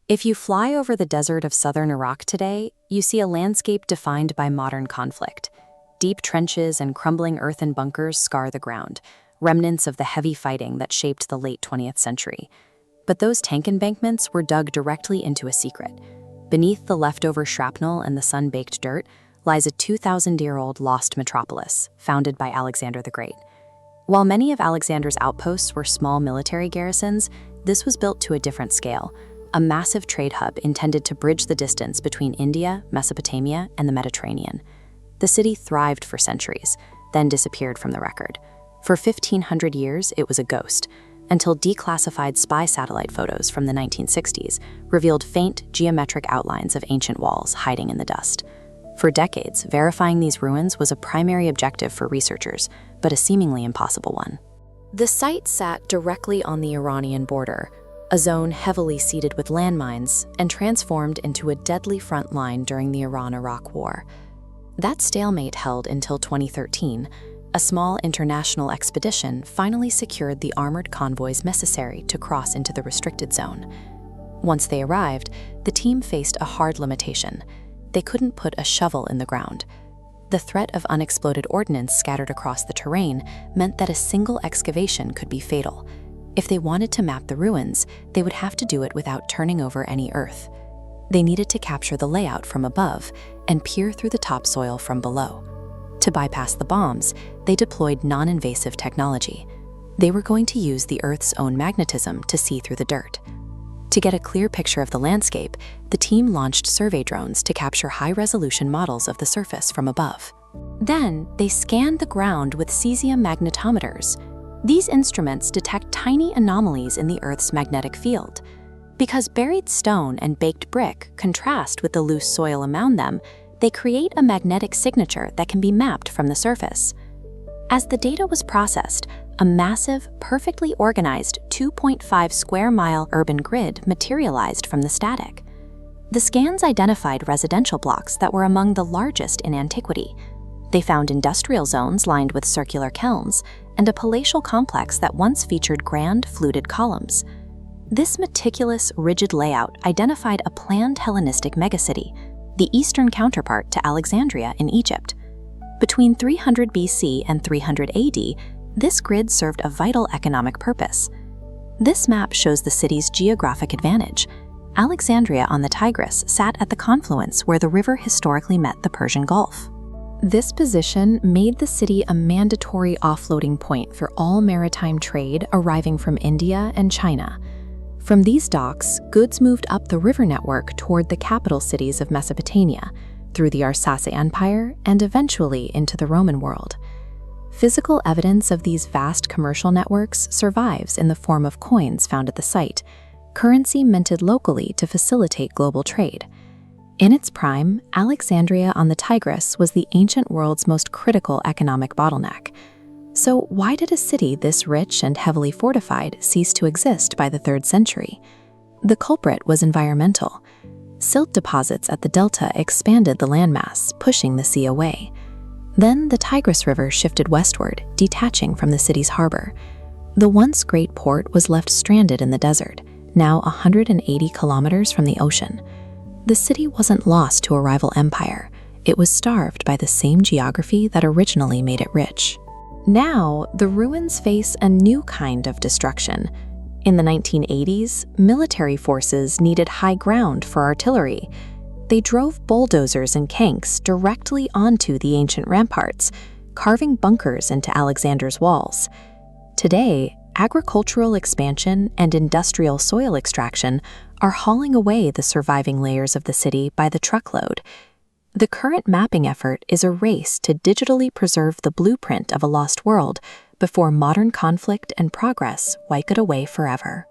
If you fly over the desert of southern Iraq today, you see a landscape defined by modern conflict. Deep trenches and crumbling earthen bunkers scar the ground, remnants of the heavy fighting that shaped the late 20th century. But those tank embankments were dug directly into a secret. Beneath the leftover shrapnel and the sun-baked dirt lies a 2,000-year-old lost metropolis, founded by Alexander the Great. While many of Alexander's outposts were small military garrisons, this was built to a different scale, a massive trade hub intended to bridge the distance between India, Mesopotamia, and the Mediterranean. The city thrived for centuries, then disappeared from the record. For 1,500 years, it was a ghost, until declassified spy satellite photos from the 1960s revealed faint geometric outlines of ancient walls hiding in the dust. For decades, verifying these ruins was a primary objective for researchers, but a seemingly impossible one. The site sat directly on the Iranian border, a zone heavily seeded with landmines and transformed into a deadly front line during the Iran-Iraq War. That stalemate held until 2013. A small international expedition finally secured the armored convoys necessary to cross into the restricted zone. Once they arrived, the team faced a hard limitation. They couldn't put a shovel in the ground. The threat of unexploded ordnance scattered across the terrain meant that a single excavation could be fatal. If they wanted to map the ruins, they would have to do it without turning over any earth. They needed to capture the layout from above and peer through the topsoil from below. To bypass the bombs, they deployed non-invasive technology. They were going to use the Earth's own magnetism to see through the dirt. To get a clear picture of the landscape, the team launched survey drones to capture high-resolution models of the surface from above. Then, they scanned the ground with cesium magnetometers. These instruments detect tiny anomalies in the Earth's magnetic field. Because buried stone and baked brick contrast with the loose soil around them, they create a magnetic signature that can be mapped from the surface. As the data was processed, a massive, perfectly organized 2.5 square mile urban grid materialized from the static. The scans identified residential blocks that were among the largest in antiquity. They found industrial zones lined with circular kilns and a palatial complex that once featured grand fluted columns. This meticulous, rigid layout identified a planned Hellenistic megacity, the eastern counterpart to Alexandria in Egypt. Between 300 BC and 300 AD, this grid served a vital economic purpose. This map shows the city's geographic advantage. Alexandria on the Tigris sat at the confluence where the river historically met the Persian Gulf. This position made the city a mandatory offloading point for all maritime trade arriving from India and China. From these docks, goods moved up the river network toward the capital cities of Mesopotamia, through the Arsacid Empire, and eventually into the Roman world. Physical evidence of these vast commercial networks survives in the form of coins found at the site, currency minted locally to facilitate global trade. In its prime, Alexandria on the Tigris was the ancient world's most critical economic bottleneck. So why did a city this rich and heavily fortified cease to exist by the 3rd century? The culprit was environmental. Silt deposits at the delta expanded the landmass, pushing the sea away. Then the Tigris River shifted westward, detaching from the city's harbor. The once great port was left stranded in the desert, now 180 kilometers from the ocean. The city wasn't lost to a rival empire. It was starved by the same geography that originally made it rich. Now, the ruins face a new kind of destruction. In the 1980s, military forces needed high ground for artillery. They drove bulldozers and tanks directly onto the ancient ramparts, carving bunkers into Alexander's walls. Today, agricultural expansion and industrial soil extraction are hauling away the surviving layers of the city by the truckload. The current mapping effort is a race to digitally preserve the blueprint of a lost world before modern conflict and progress wipe it away forever.